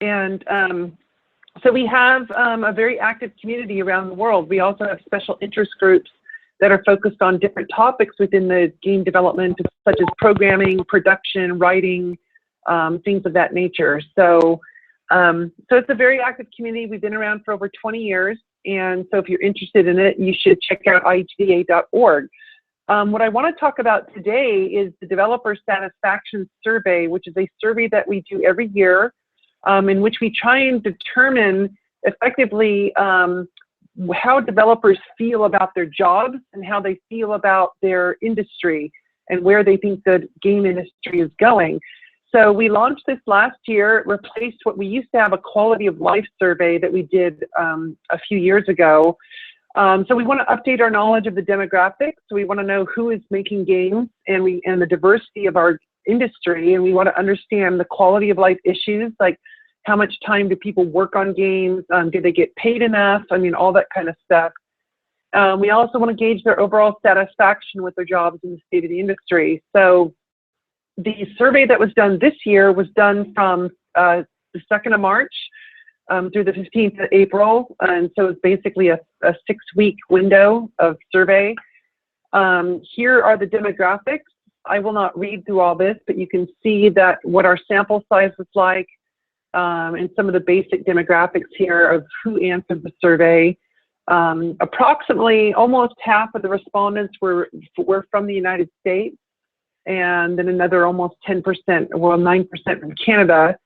And so we have a very active community around the world. We also have special interest groups that are focused on different topics within the game development, such as programming, production, writing, things of that nature. So, so it's a very active community. We've been around for over 20 years. And so if you're interested in it, you should check out IEEE.org. What I want to talk about today is the Developer Satisfaction Survey, which is a survey that we do every year, in which we try and determine effectively how developers feel about their jobs and how they feel about their industry and where they think the game industry is going. So we launched this last year. It replaced what we used to have, a quality of life survey that we did a few years ago. So we want to update our knowledge of the demographics. So we want to know who is making games and the diversity of our industry, and we want to understand the quality of life issues, like how much time do people work on games, do they get paid enough, I mean, all that kind of stuff. We also want to gauge their overall satisfaction with their jobs in the state of the industry. So the survey that was done this year was done from the 2nd of March through the 15th of April, and so it's basically a 6-week window of survey. Here are the demographics. I will not read through all this, but you can see that what our sample size was like, and some of the basic demographics here of who answered the survey. Approximately almost half of the respondents were from the United States, and then another almost 10%, well, 9% from Canada.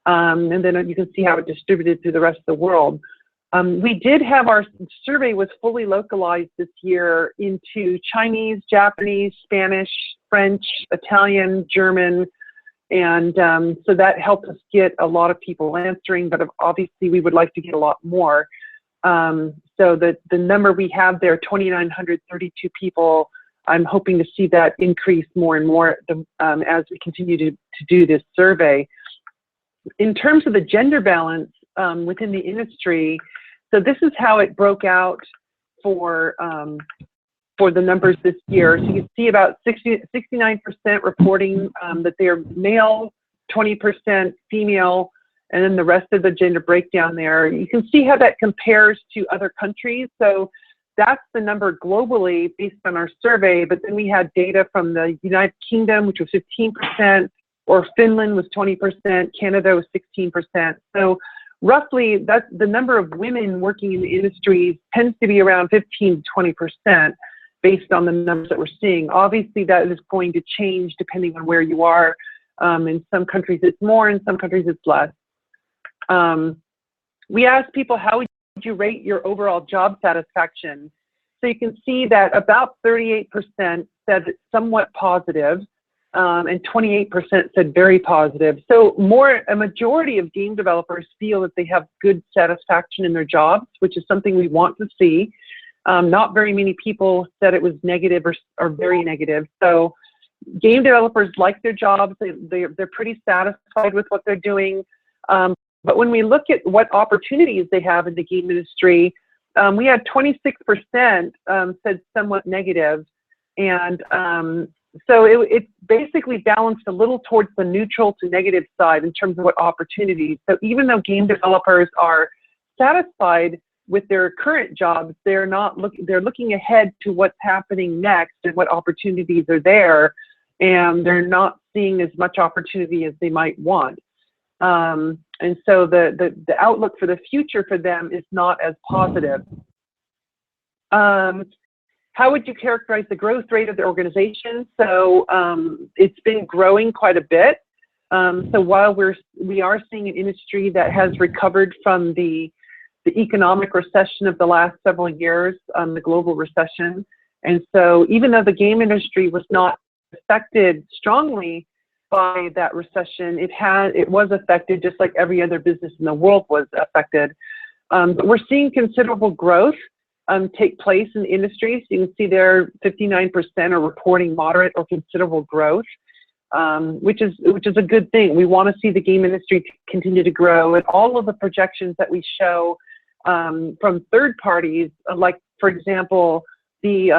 And then you can see how it distributed through the rest of the world. We did have our survey was fully localized this year into Chinese, Japanese, Spanish, French, Italian, German, and so that helped us get a lot of people answering, but obviously we would like to get a lot more. So the number we have there, 2,932 people, I'm hoping to see that increase more and more as we continue to do this survey. In terms of the gender balance within the industry, so this is how it broke out for the numbers this year. So you can see about 69% reporting that they are male, 20% female, and then the rest of the gender breakdown there. You can see how that compares to other countries. So that's the number globally based on our survey, but then we had data from the United Kingdom, which was 15%, or Finland was 20%, Canada was 16%. So roughly, that's the number of women working in the industry tends to be around 15 to 20% based on the numbers that we're seeing. Obviously, that is going to change depending on where you are. In some countries it's more, in some countries it's less. We asked people, how would you rate your overall job satisfaction? So you can see that about 38% said it's somewhat positive, and 28% said very positive. So a majority of game developers feel that they have good satisfaction in their jobs, which is something we want to see. Not very many people said it was negative or very negative. So game developers like their jobs. They're pretty satisfied with what they're doing. But when we look at what opportunities they have in the game industry, we had 26% said somewhat negative. And so it basically balanced a little towards the neutral to negative side in terms of what opportunities. So even though game developers are satisfied with their current jobs, they're looking ahead to what's happening next and what opportunities are there, and they're not seeing as much opportunity as they might want. And so the outlook for the future for them is not as positive. How would you characterize the growth rate of the organization? So it's been growing quite a bit. So while we are seeing an industry that has recovered from the economic recession of the last several years, the global recession, and so even though the game industry was not affected strongly by that recession, it was affected just like every other business in the world was affected. But we're seeing considerable growth take place in the industry. So you can see there 59% are reporting moderate or considerable growth, which is a good thing. We want to see the game industry continue to grow, and all of the projections that we show from third parties, like for example, the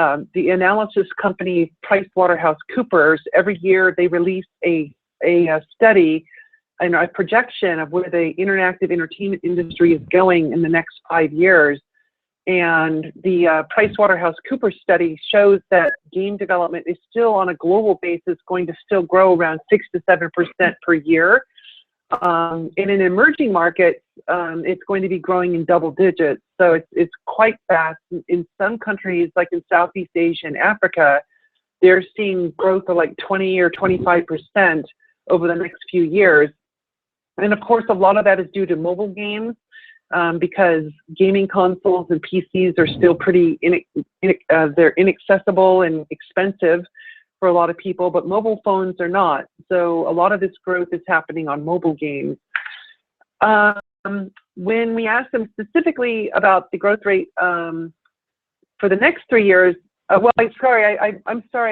analysis company PricewaterhouseCoopers, every year they release a study a projection of where the interactive entertainment industry is going in the next 5 years. And the PricewaterhouseCoopers study shows that game development is still, on a global basis, going to still grow around 6 to 7% per year. In emerging markets, it's going to be growing in double digits. So it's quite fast. In some countries, like in Southeast Asia and Africa, they're seeing growth of like 20 or 25% over the next few years. And of course, a lot of that is due to mobile games, because gaming consoles and PCs are still pretty, they're inaccessible and expensive for a lot of people, but mobile phones are not. So a lot of this growth is happening on mobile games. When we asked them specifically about the growth rate for the next 3 years, well, I'm sorry,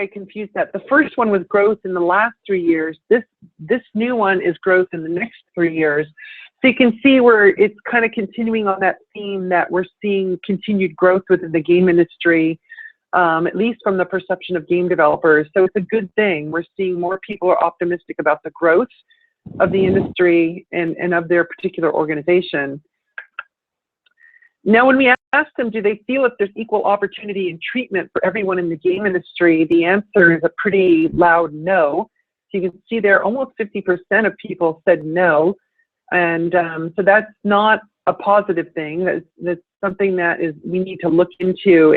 I confused that. The first one was growth in the last 3 years. This new one is growth in the next 3 years. So you can see where it's kind of continuing on that theme that we're seeing continued growth within the game industry, at least from the perception of game developers. So it's a good thing. We're seeing more people are optimistic about the growth of the industry and of their particular organization. Now, when we ask them, do they feel if there's equal opportunity and treatment for everyone in the game industry, the answer is a pretty loud no. So you can see there almost 50% of people said no. And so that's not a positive thing. That's something that we need to look into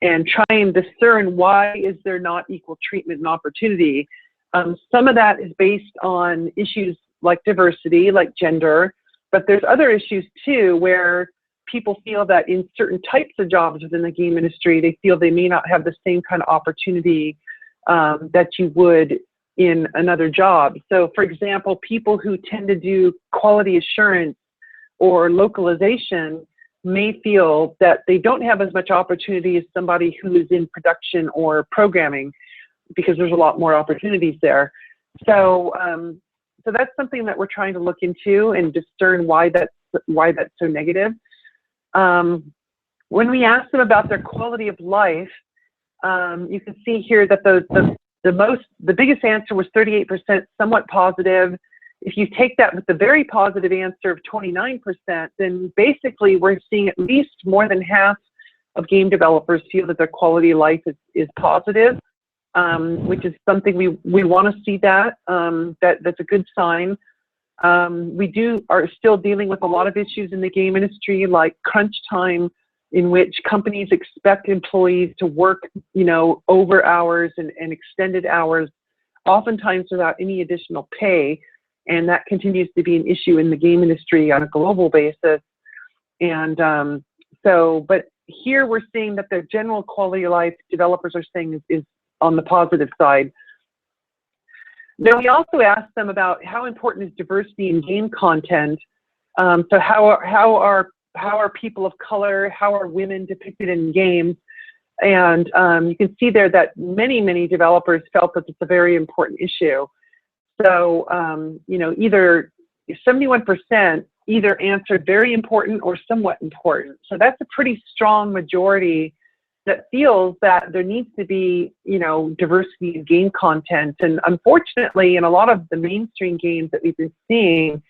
and try and discern why is there not equal treatment and opportunity. Some of that is based on issues like diversity, like gender, but there's other issues too where people feel that in certain types of jobs within the game industry, they feel they may not have the same kind of opportunity that you would in another job. So for example, people who tend to do quality assurance or localization may feel that they don't have as much opportunity as somebody who is in production or programming, because there's a lot more opportunities there. So so that's something that we're trying to look into and discern why that's so negative. When we ask them about their quality of life, you can see here that the biggest answer was 38%, somewhat positive. If you take that with the very positive answer of 29%, then basically we're seeing at least more than half of game developers feel that their quality of life is positive, which is something we want to see that. That's a good sign. We are still dealing with a lot of issues in the game industry, like crunch time, in which companies expect employees to work, over hours and extended hours, oftentimes without any additional pay. And that continues to be an issue in the game industry on a global basis. And but here we're seeing that the general quality of life developers are saying is on the positive side. Then we also asked them about how important is diversity in game content. So how are people of color, how are women depicted in games? And you can see there that many developers felt that it's a very important issue. So either 71% either answered very important or somewhat important. So that's a pretty strong majority that feels that there needs to be, diversity in game content. And unfortunately, in a lot of the mainstream games that we've been seeing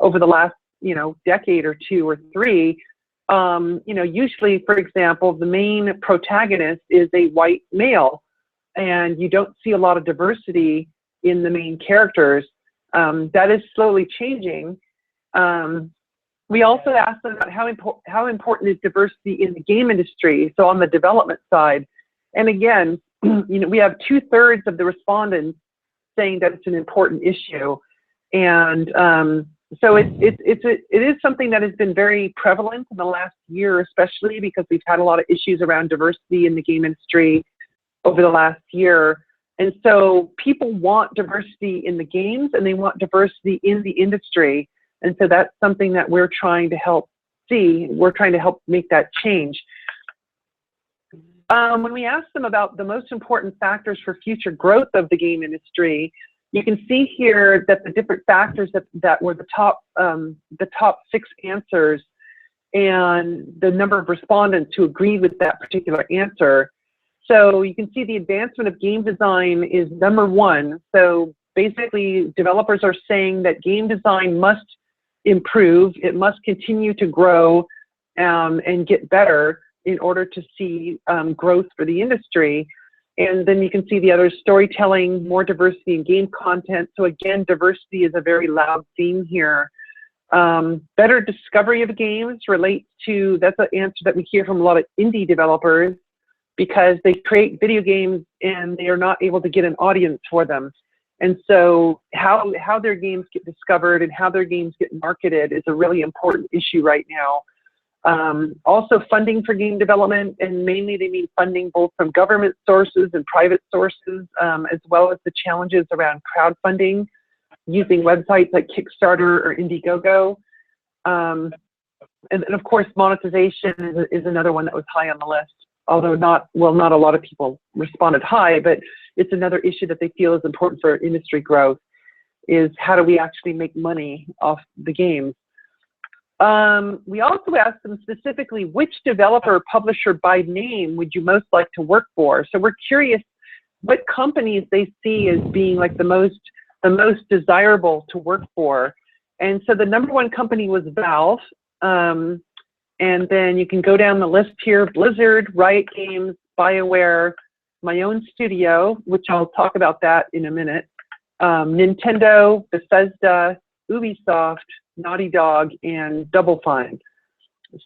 over the last, decade or two or three, usually, for example, the main protagonist is a white male, and you don't see a lot of diversity in the main characters. That is slowly changing. We also asked them about how important is diversity in the game industry, so on the development side. And again, we have 2/3 of the respondents saying that it's an important issue. And so it is something that has been very prevalent in the last year, especially because we've had a lot of issues around diversity in the game industry over the last year. And so people want diversity in the games, and they want diversity in the industry. And so that's something that we're trying to help see. We're trying to help make that change. When we ask them about the most important factors for future growth of the game industry, you can see here that the different factors that were the top 6 answers, and the number of respondents who agreed with that particular answer. So you can see the advancement of game design is number 1. So basically developers are saying that game design must improve, it must continue to grow and get better in order to see growth for the industry. And then you can see the other: storytelling, more diversity in game content. So again, diversity is a very loud theme here. Better discovery of games relates to, that's an answer that we hear from a lot of indie developers, because they create video games and they are not able to get an audience for them. And so how their games get discovered and how their games get marketed is a really important issue right now. Also funding for game development, and mainly they mean funding both from government sources and private sources, as well as the challenges around crowdfunding using websites like Kickstarter or Indiegogo. And then of course monetization is another one that was high on the list, although not a lot of people responded high, but it's another issue that they feel is important for industry growth, is how do we actually make money off the games. We also asked them specifically, which developer or publisher by name would you most like to work for? So we're curious what companies they see as being like the most desirable to work for. And so the #1 company was Valve. And then you can go down the list here: Blizzard, Riot Games, BioWare, my own studio, which I'll talk about that in a minute, Nintendo, Bethesda, Ubisoft, Naughty Dog, and Double Fine.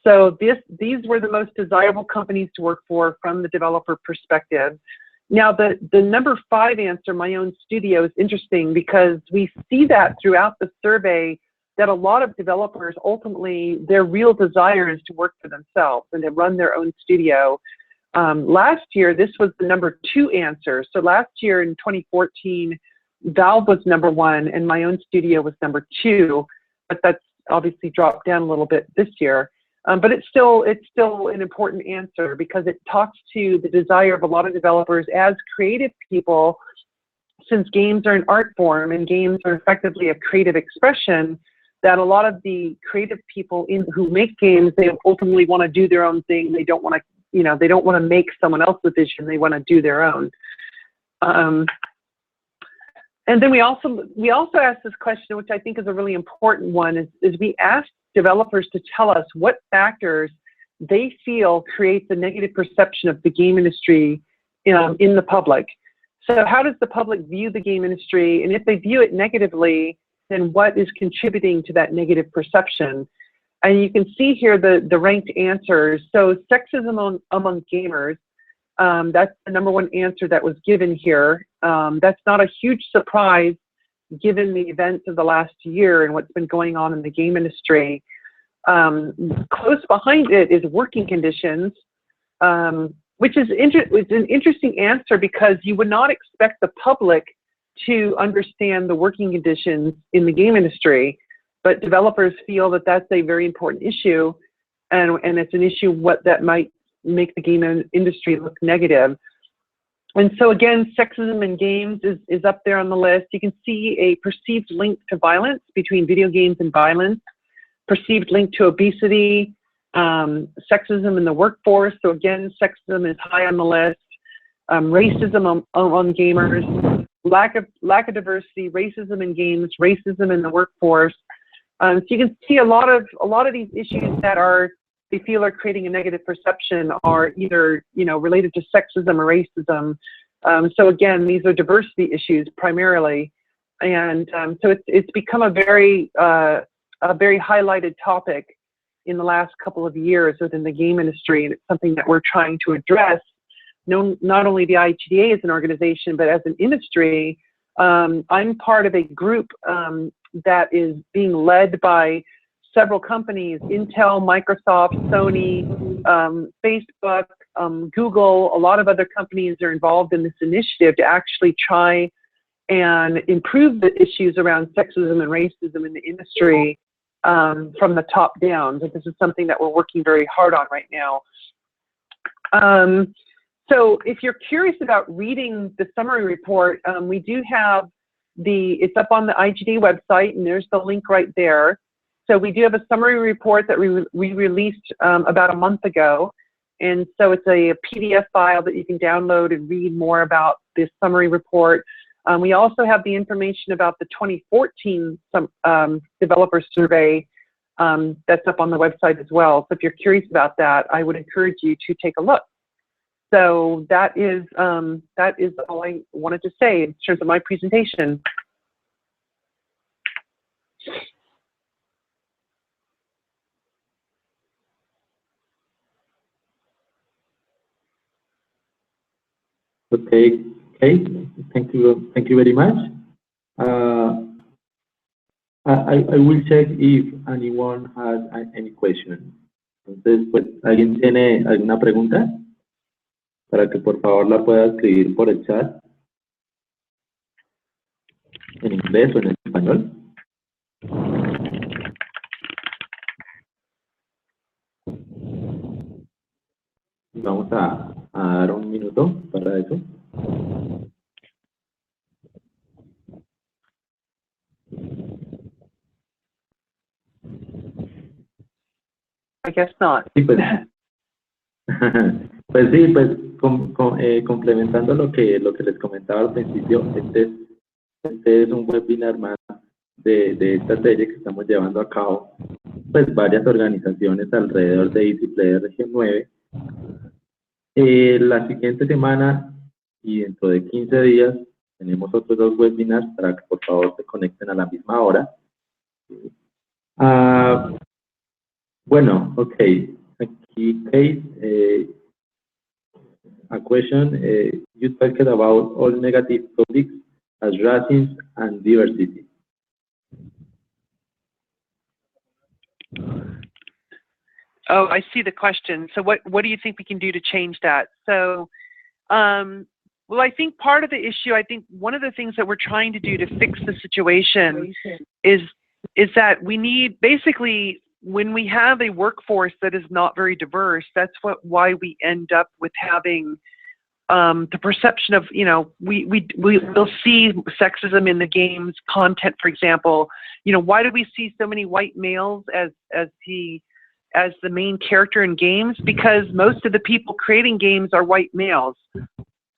So these were the most desirable companies to work for from the developer perspective. Now the #5 answer, my own studio, is interesting because we see that throughout the survey that a lot of developers ultimately, their real desire is to work for themselves and to run their own studio. Last year, this was the #2 answer. So last year in 2014, Valve was #1 and my own studio was #2, but that's obviously dropped down a little bit this year. But it's still an important answer because it talks to the desire of a lot of developers as creative people. Since games are an art form and games are effectively a creative expression, that a lot of the creative people who make games, they ultimately want to do their own thing. They don't want to, they don't want to make someone else's vision. They want to do their own. And then we also asked this question, which I think is a really important one, is we asked developers to tell us what factors they feel creates a negative perception of the game industry in the public. So how does the public view the game industry? And if they view it negatively, then what is contributing to that negative perception? And you can see here the ranked answers. So sexism among gamers, that's the #1 answer that was given here. That's not a huge surprise given the events of the last year and what's been going on in the game industry. Close behind it is working conditions, which is it's an interesting answer because you would not expect the public to understand the working conditions in the game industry, but developers feel that that's a very important issue, and it's an issue that might make the game industry look negative. And so again, sexism in games is up there on the list. You can see a perceived link to violence between video games and violence, perceived link to obesity, sexism in the workforce. So again, sexism is high on the list. Racism among gamers, lack of diversity, racism in games, racism in the workforce. So you can see a lot of these issues that they feel are creating a negative perception are either related to sexism or racism. So again, these are diversity issues primarily, and so it's become a very highlighted topic in the last couple of years within the game industry, and it's something that we're trying to address. Not only the IEEE as an organization, but as an industry. I'm part of a group that is being led by several companies: Intel, Microsoft, Sony, Facebook, Google. A lot of other companies are involved in this initiative to actually try and improve the issues around sexism and racism in the industry from the top down. But this is something that we're working very hard on right now. So if you're curious about reading the summary report, we do have it's up on the IGD website, and there's the link right there. So we do have a summary report that we released about a month ago. And so it's a PDF file that you can download and read more about this summary report. We also have the information about the 2014 developer survey that's up on the website as well. So if you're curious about that, I would encourage you to take a look. So that is all I wanted to say in terms of my presentation. Okay, Kate, thank you very much. I will check if anyone has any question. Entonces, pues, ¿alguien tiene alguna pregunta? Para que por favor la pueda escribir por el chat, en inglés o en español. Vamos a dar un minuto para eso. I guess not. Sí, pues, pues sí, pues complementando lo que les comentaba al principio, este es un webinar más de esta serie que estamos llevando a cabo, pues varias organizaciones alrededor de Easy Player Región 9. La siguiente semana y dentro de 15 días tenemos otros 2 webinars para que por favor se conecten a la misma hora. Bueno, ok. Aquí, Kate, a question. You talked about all negative topics as racism and diversity. Oh, I see the question. So what do you think we can do to change that? So, well, I think part of the issue, I think one of the things that we're trying to do to fix the situation is that we need, basically, when we have a workforce that is not very diverse, that's why we end up with having the perception of, you know, we'll see sexism in the games content, for example. You know, why do we see so many white males as the main character in games? Because most of the people creating games are white males.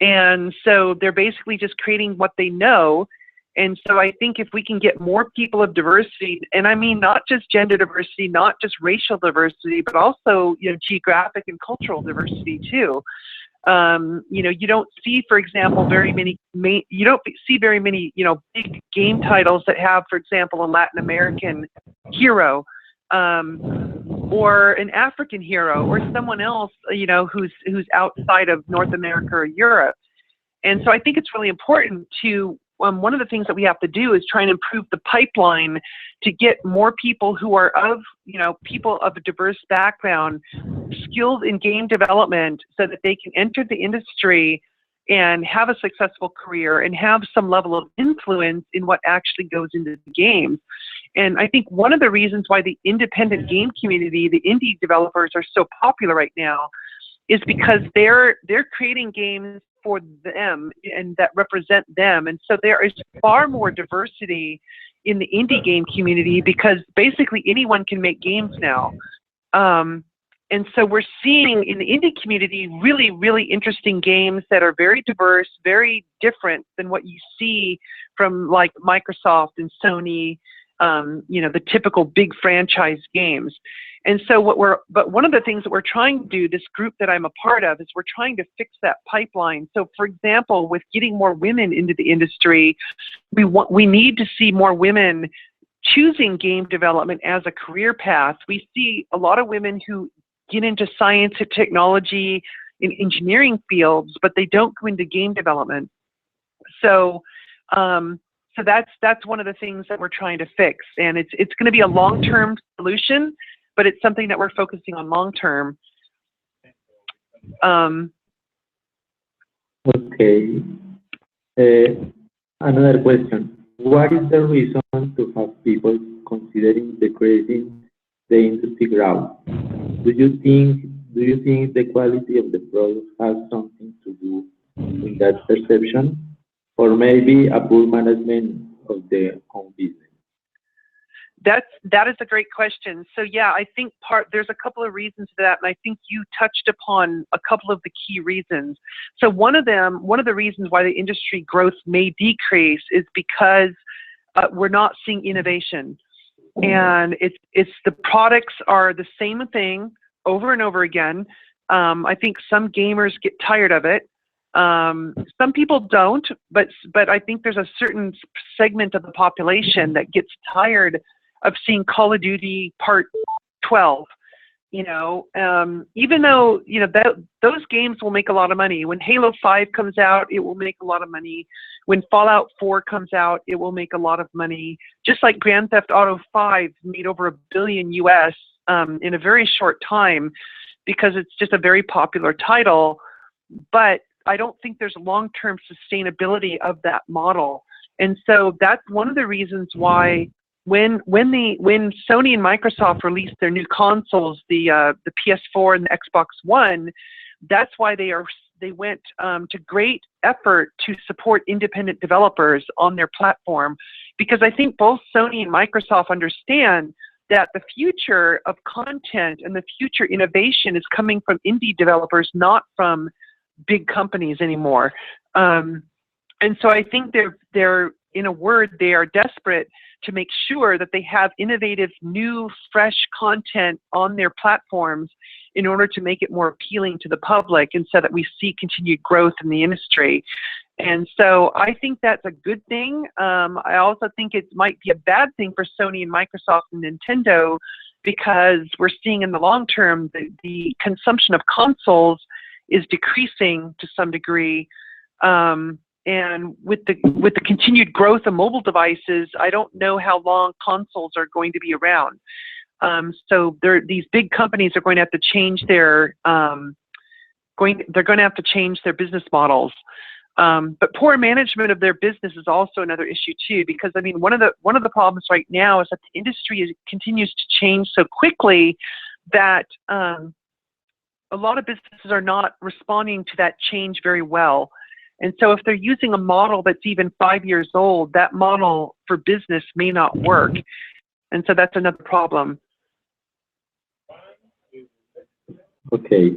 And so they're basically just creating what they know. And so I think if we can get more people of diversity, and I mean not just gender diversity, not just racial diversity, but also, you know, geographic and cultural diversity too. You know, you don't see, for example, very many, you know, big game titles that have, for example, a Latin American hero, or an African hero, or someone else, you know, who's outside of North America or Europe. And so I think it's really important to, one of the things that we have to do is try and improve the pipeline to get more people who are of, you know, people of a diverse background, skilled in game development, so that they can enter the industry and have a successful career and have some level of influence in what actually goes into the games. And I think one of the reasons why the independent game community, the indie developers, are so popular right now is because they're creating games for them and that represent them. And so there is far more diversity in the indie game community because basically anyone can make games now. And so we're seeing in the indie community really, really interesting games that are very diverse, very different than what you see from like Microsoft and Sony, you know, the typical big franchise games. And so but one of the things that we're trying to do, this group that I'm a part of, is we're trying to fix that pipeline. So for example, with getting more women into the industry, we need to see more women choosing game development as a career path. We see a lot of women who get into science and technology in engineering fields, but they don't go into game development. So, so that's one of the things that we're trying to fix, and it's going to be a long-term solution, but it's something that we're focusing on long-term. Okay. Another question. What is the reason to have people considering decreasing the industry growth? Do you think the quality of the product has something to do with that perception, or maybe a poor management of their own business? That is a great question. So yeah, I think there's a couple of reasons for that, and I think you touched upon a couple of the key reasons. So one of the reasons why the industry growth may decrease is because we're not seeing innovation, and it's the products are the same thing over and over again. I think some gamers get tired of it. Some people don't, but I think there's a certain segment of the population that gets tired of seeing Call of Duty Part 12, even though, those games will make a lot of money. When Halo 5 comes out, it will make a lot of money. When Fallout 4 comes out, it will make a lot of money. Just like Grand Theft Auto 5 made over $1 billion US in a very short time, because it's just a very popular title. But I don't think there's long-term sustainability of that model. And so that's one of the reasons why when Sony and Microsoft released their new consoles, the PS4 and the Xbox One, that's why they went to great effort to support independent developers on their platform, because I think both Sony and Microsoft understand that the future of content and the future innovation is coming from indie developers, not from big companies anymore. And so I think they're in a word, they are desperate to make sure that they have innovative, new, fresh content on their platforms in order to make it more appealing to the public, and so that we see continued growth in the industry. And so I think that's a good thing. I also think it might be a bad thing for Sony and Microsoft and Nintendo, because we're seeing in the long term the consumption of consoles is decreasing to some degree. And with the continued growth of mobile devices, I don't know how long consoles are going to be around. So these big companies are going to have to change their business models. But poor management of their business is also another issue too, because I mean, one of the problems right now is that the industry continues to change so quickly that a lot of businesses are not responding to that change very well. And so if they're using a model that's even 5 years old, that model for business may not work. And so that's another problem. Okay.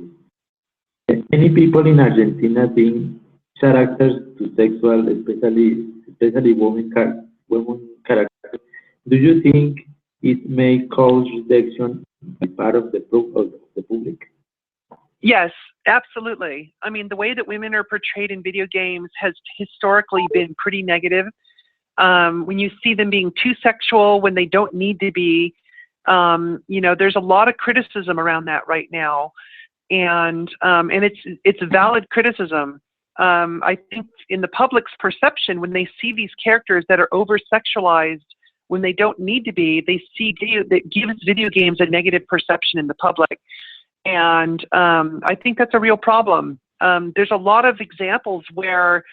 Many people in Argentina think characters to sexual, especially women characters. Do you think it may cause rejection by part of the public? Yes, absolutely. I mean, the way that women are portrayed in video games has historically been pretty negative. When you see them being too sexual when they don't need to be, there's a lot of criticism around that right now, and it's a valid criticism. I think in the public's perception, when they see these characters that are over-sexualized when they don't need to be, they see that gives video games a negative perception in the public. And I think that's a real problem. There's a lot of examples where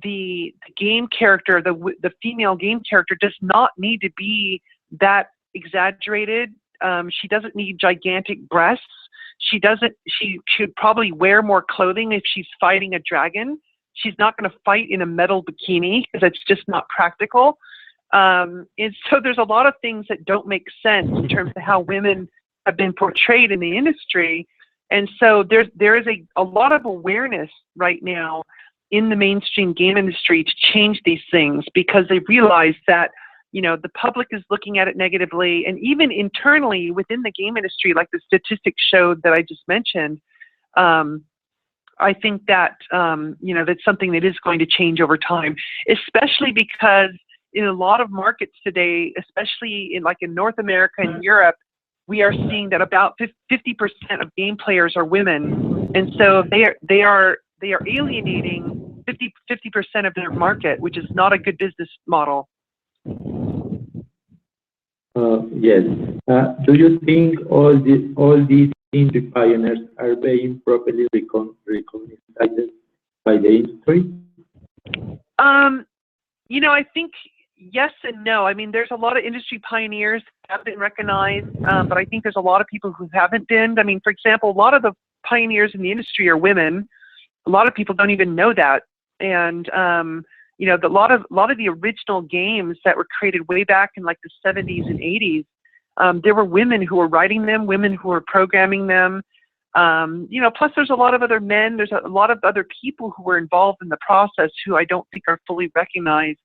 the game character, the female game character, does not need to be that exaggerated. She doesn't need gigantic breasts. She should probably wear more clothing if she's fighting a dragon. She's not going to fight in a metal bikini, because that's just not practical. And so there's a lot of things that don't make sense in terms of how women have been portrayed in the industry. And so there is a lot of awareness right now in the mainstream game industry to change these things, because they realize that the public is looking at it negatively, and even internally within the game industry, like the statistics showed that I just mentioned. I think that that's something that is going to change over time, especially because in a lot of markets today, especially in North America and Europe, we are seeing that about 50% of game players are women, and so they are alienating 50% of their market, which is not a good business model. Yes. Do you think all these industry pioneers are being properly recognized by the industry? I think yes and no. I mean, there's a lot of industry pioneers that have been recognized, but I think there's a lot of people who haven't been. I mean, for example, a lot of the pioneers in the industry are women. A lot of people don't even know that. And you know, a lot of the original games that were created way back in like the 70s and 80s, there were women who were writing them, women who were programming them. You know, plus there's a lot of other men, there's a lot of other people who were involved in the process who I don't think are fully recognized.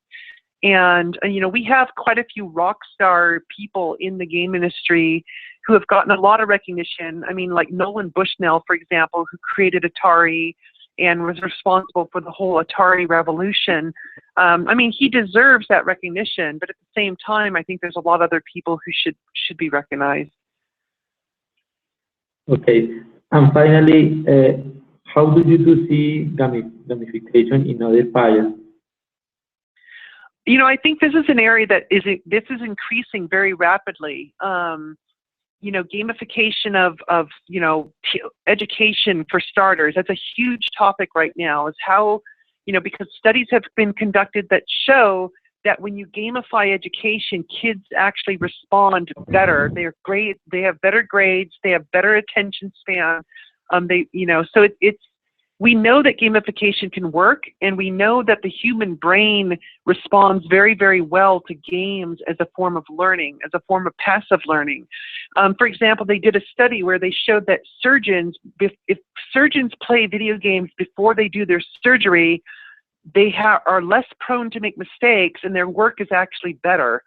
And, you know, we have quite a few rock star people in the game industry who have gotten a lot of recognition. I mean, like Nolan Bushnell, for example, who created Atari and was responsible for the whole Atari revolution. I mean, he deserves that recognition, but at the same time, I think there's a lot of other people who should be recognized. Okay. And finally, how do you do see gamification in other files? You know, I think this is an area that is increasing very rapidly. You know, gamification of you know, education for starters. That's a huge topic right now. Is how, you know, because studies have been conducted that show that when you gamify education, kids actually respond better. They're great. They have better grades. They have better attention span. You know, so we know that gamification can work, and we know that the human brain responds very, very well to games as a form of learning, as a form of passive learning. For example, they did a study where they showed that surgeons, if surgeons play video games before they do their surgery, they are less prone to make mistakes, and their work is actually better.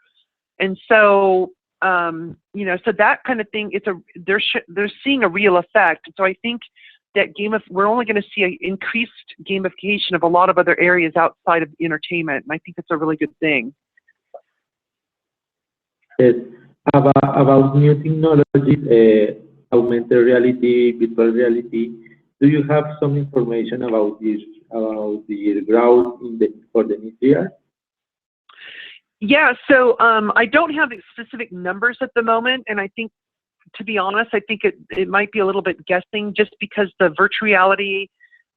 And so, you know, so that kind of thing, they're seeing a real effect. So I think that we're only going to see an increased gamification of a lot of other areas outside of entertainment, and I think it's a really good thing. Yes. About new technologies, augmented reality, virtual reality, do you have some information about this, about the growth for the next year? Yeah, so I don't have specific numbers at the moment, and I think, to be honest, I think it might be a little bit guessing, just because the virtual reality.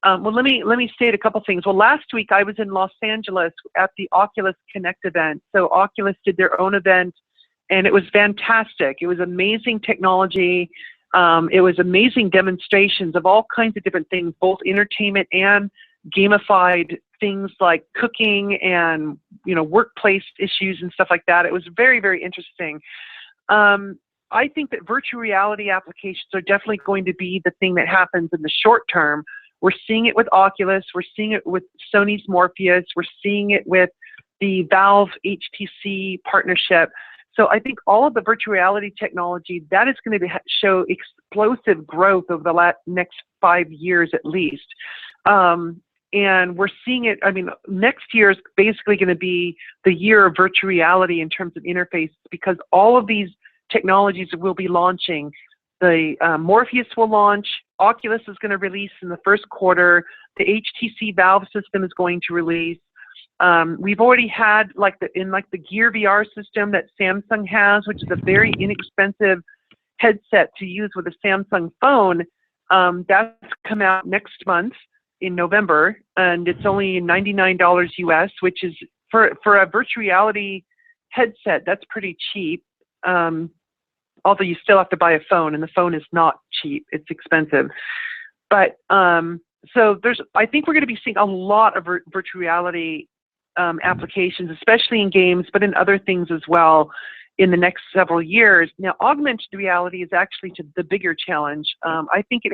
Well, let me state a couple things. Well, last week I was in Los Angeles at the Oculus Connect event. So Oculus did their own event, and it was fantastic. It was amazing technology. It was amazing demonstrations of all kinds of different things, both entertainment and gamified things like cooking and, you know, workplace issues and stuff like that. It was very, very interesting. I think that virtual reality applications are definitely going to be the thing that happens in the short term. We're seeing it with Oculus. We're seeing it with Sony's Morpheus. We're seeing it with the Valve HTC partnership. So I think all of the virtual reality technology, that is going to show explosive growth over the next 5 years at least. And we're seeing it, I mean, next year is basically going to be the year of virtual reality in terms of interface, because all of these technologies will be launching. The Morpheus will launch, Oculus is going to release in the first quarter, the HTC Valve system is going to release. We've already had the Gear VR system that Samsung has, which is a very inexpensive headset to use with a Samsung phone. That's come out next month in November, and it's only $99 US, which is for a virtual reality headset, that's pretty cheap. Although you still have to buy a phone, and the phone is not cheap, it's expensive. But so I think we're going to be seeing a lot of virtual reality applications, especially in games, but in other things as well in the next several years. Now, augmented reality is actually the bigger challenge. I think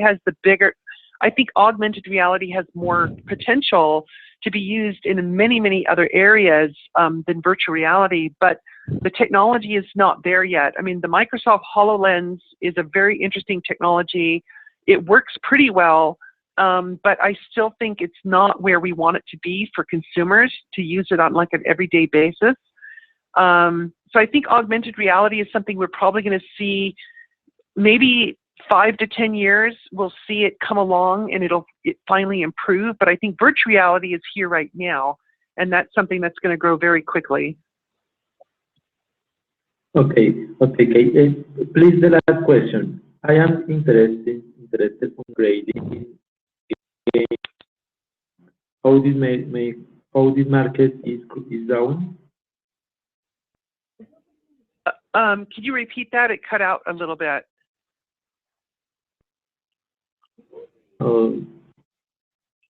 augmented reality has more potential to be used in many, many other areas than virtual reality, but the technology is not there yet. I mean, the Microsoft HoloLens is a very interesting technology. It works pretty well, but I still think it's not where we want it to be for consumers to use it on like an everyday basis. So I think augmented reality is something we're probably going to see maybe 5 to 10 years. We'll see it come along and it finally improve. But I think virtual reality is here right now, and that's something that's going to grow very quickly. Okay. Please, the last question. I am interested in grading how this market is down. Could you repeat that? It cut out a little bit.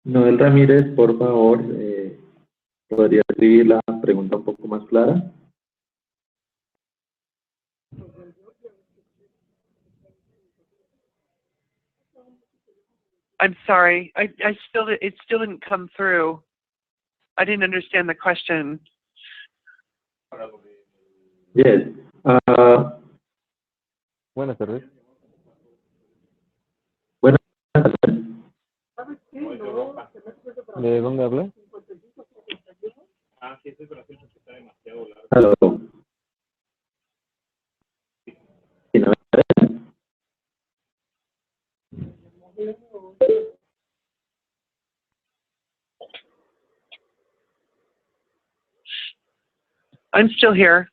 Noel Ramírez, por favor, ¿Podría escribir la pregunta un poco más clara? I'm sorry. It still didn't come through. I didn't understand the question. Yes. Buenas tardes. Buenas tardes. ¿De dónde habla? Hello. Sí, ¿no? I'm still here.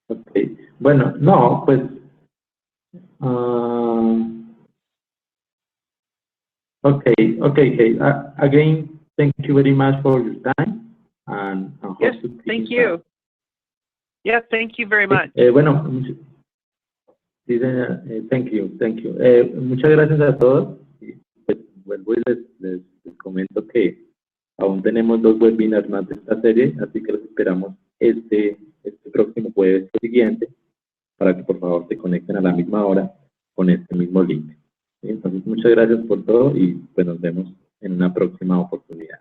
Okay. Bueno, no, pues... okay. Again, thank you very much for your time. And hope Yes, to keep thank in you. touch. Yeah, thank you very much. Bueno, sí, señora, thank you. Muchas gracias a todos. Y, pues, vuelvo y les comento que aún tenemos 2 webinars más de esta serie, así que los esperamos este próximo jueves siguiente, para que por favor se conecten a la misma hora con este mismo link. ¿Sí? Entonces, muchas gracias por todo y pues nos vemos en una próxima oportunidad.